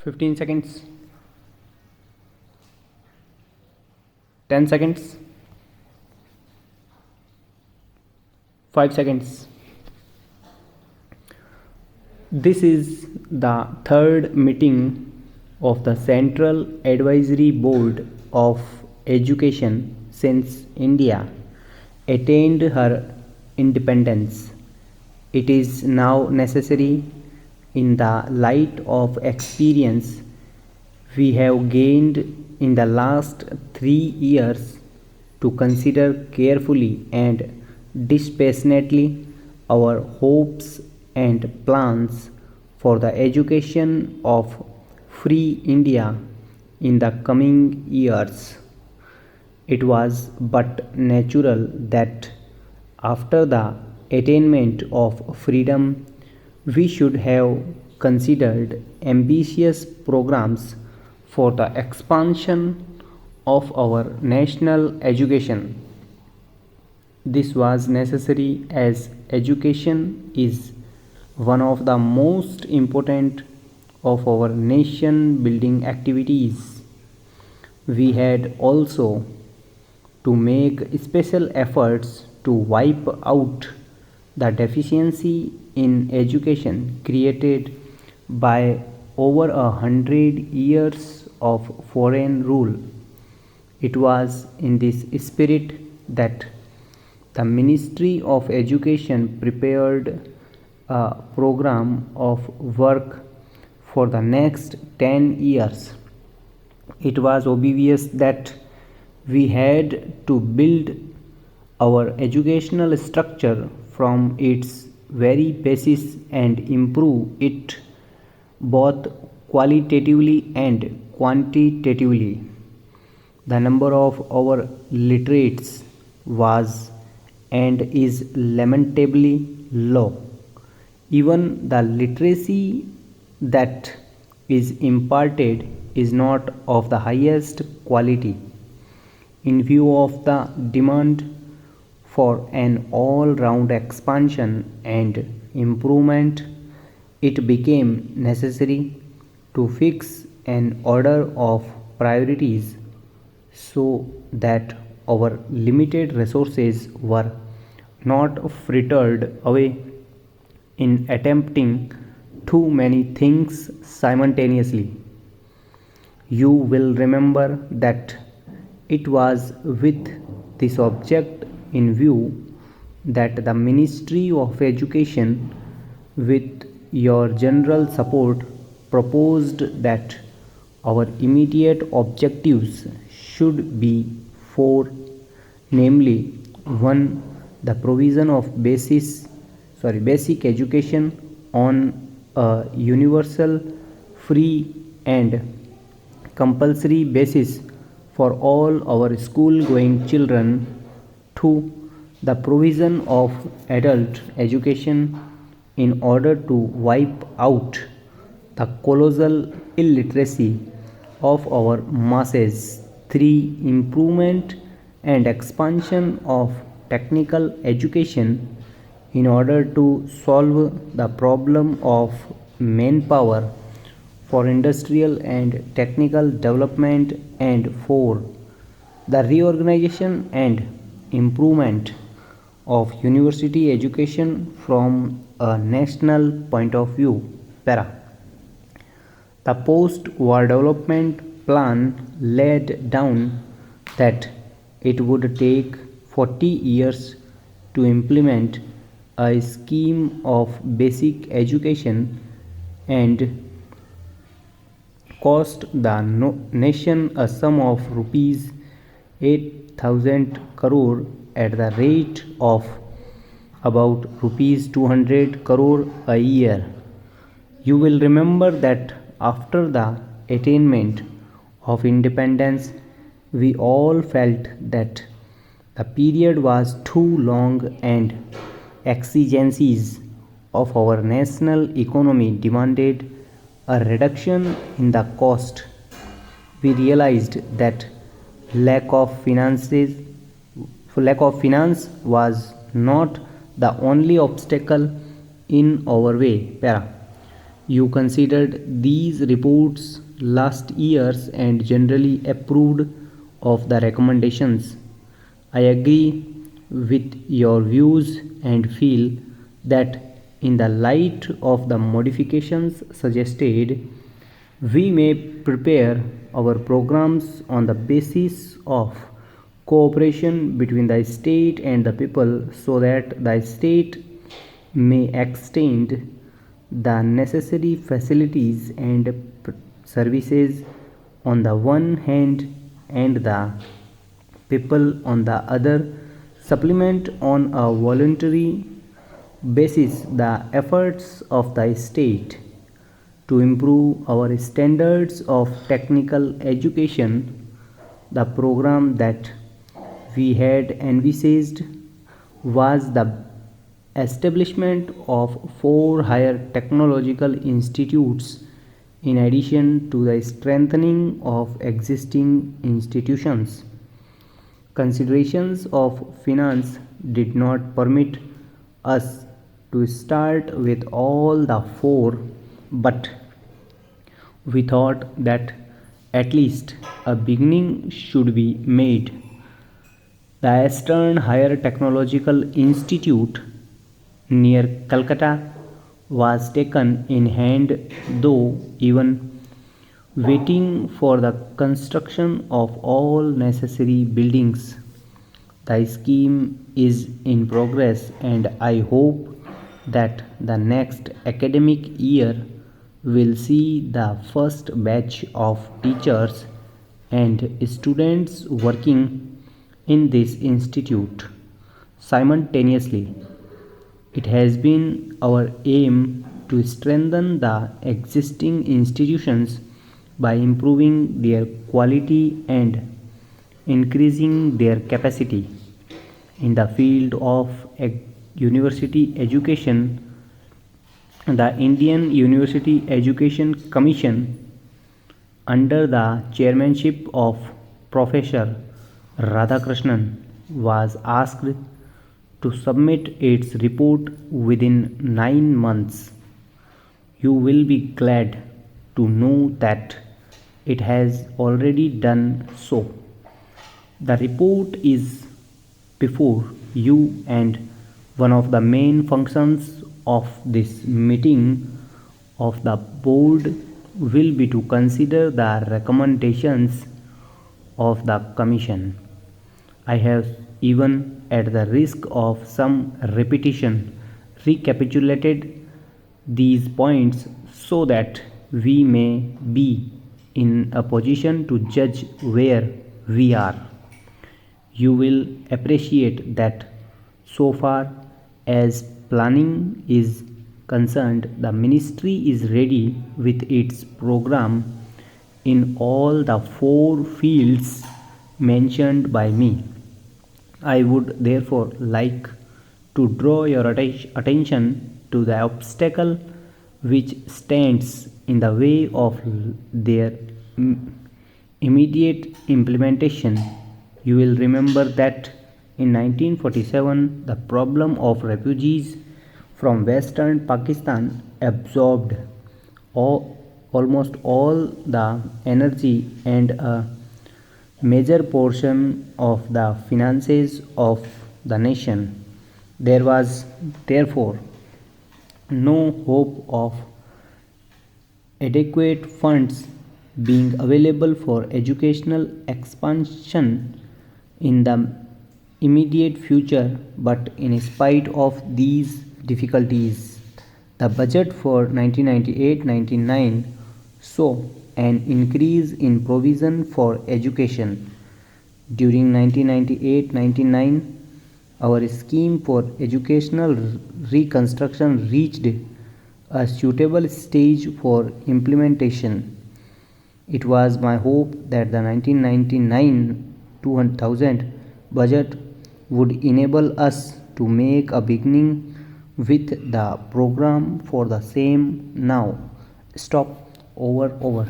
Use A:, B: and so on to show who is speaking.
A: 15 seconds, 10 seconds, 5 seconds. This is the third meeting of the Central Advisory Board of Education since India attained her independence. It is now necessary, in the light of experience we have gained in the last 3 years, to consider carefully and dispassionately our hopes and plans for the education of free India in the coming years. It was but natural that after the attainment of freedom we should have considered ambitious programs for the expansion of our national education. This was necessary as education is one of the most important of our nation building activities. We had also to make special efforts to wipe out the deficiency in education created by over 100 years of foreign rule. It was in this spirit that the Ministry of Education prepared a program of work for the next 10 years. It was obvious that we had to build our educational structure from its very basis and improve it both qualitatively and quantitatively. The number of our literates was and is lamentably low. Even the literacy that is imparted is not of the highest quality. In view of the demand for an all-round expansion and improvement, it became necessary to fix an order of priorities so that our limited resources were not frittered away in attempting too many things simultaneously. You will remember that it was with this object in view that the Ministry of Education, with your general support, proposed that our immediate objectives should be four, namely: 1. The provision of basic education on a universal, free and compulsory basis for all our school going children. 2. The provision of adult education in order to wipe out the colossal illiteracy of our masses. 3. Improvement and expansion of technical education in order to solve the problem of manpower for industrial and technical development. And 4. The reorganization and improvement of university education from a national point of view. Para. The post-war development plan laid down that it would take 40 years to implement a scheme of basic education and cost the nation a sum of rupees 8,000 crore at the rate of about rupees 200 crore a year. You will remember that after the attainment of independence, we all felt that the period was too long and exigencies of our national economy demanded a reduction in the cost. We realized that lack of finance was not the only obstacle in our way. You considered these reports last years and generally approved of the recommendations. I agree with your views and feel that in the light of the modifications suggested, we may prepare our programs on the basis of cooperation between the state and the people so that the state may extend the necessary facilities and services on the one hand and the people on the other supplement on a voluntary basis the efforts of the state to improve our standards of technical education. The program that we had envisaged was the establishment of 4 higher technological institutes in addition to the strengthening of existing institutions. Considerations of finance did not permit us to start with all the 4, but we thought that at least a beginning should be made. The Eastern Higher Technological Institute near Calcutta was taken in hand, though even waiting for the construction of all necessary buildings. The scheme is in progress, and I hope that the next academic year will see the first batch of teachers and students working in this institute simultaneously. It has been our aim to strengthen the existing institutions by improving their quality and increasing their capacity. In the field of university education, the Indian University Education Commission, under the chairmanship of Professor Radhakrishnan, was asked to submit its report within 9 months. You will be glad to know that it has already done so. The report is before you, and one of the main functions of this meeting of the board will be to consider the recommendations of the commission. I have, even at the risk of some repetition, recapitulated these points so that we may be in a position to judge where we are. You will appreciate that so far as planning is concerned, the ministry is ready with its program in all the 4 fields mentioned by me. I would therefore like to draw your attention to the obstacle which stands in the way of their immediate implementation. You will remember that in 1947 the problem of refugees from western Pakistan absorbed almost all the energy and a major portion of the finances of the nation. There was therefore no hope of adequate funds being available for educational expansion in the immediate future, but in spite of these difficulties, the budget for 1998-99 saw an increase in provision for education. During 1998-99, our scheme for educational reconstruction reached a suitable stage for implementation. It was my hope that the 1999-2000 budget would enable us to make a beginning with the program for the same. Now, stop. Over.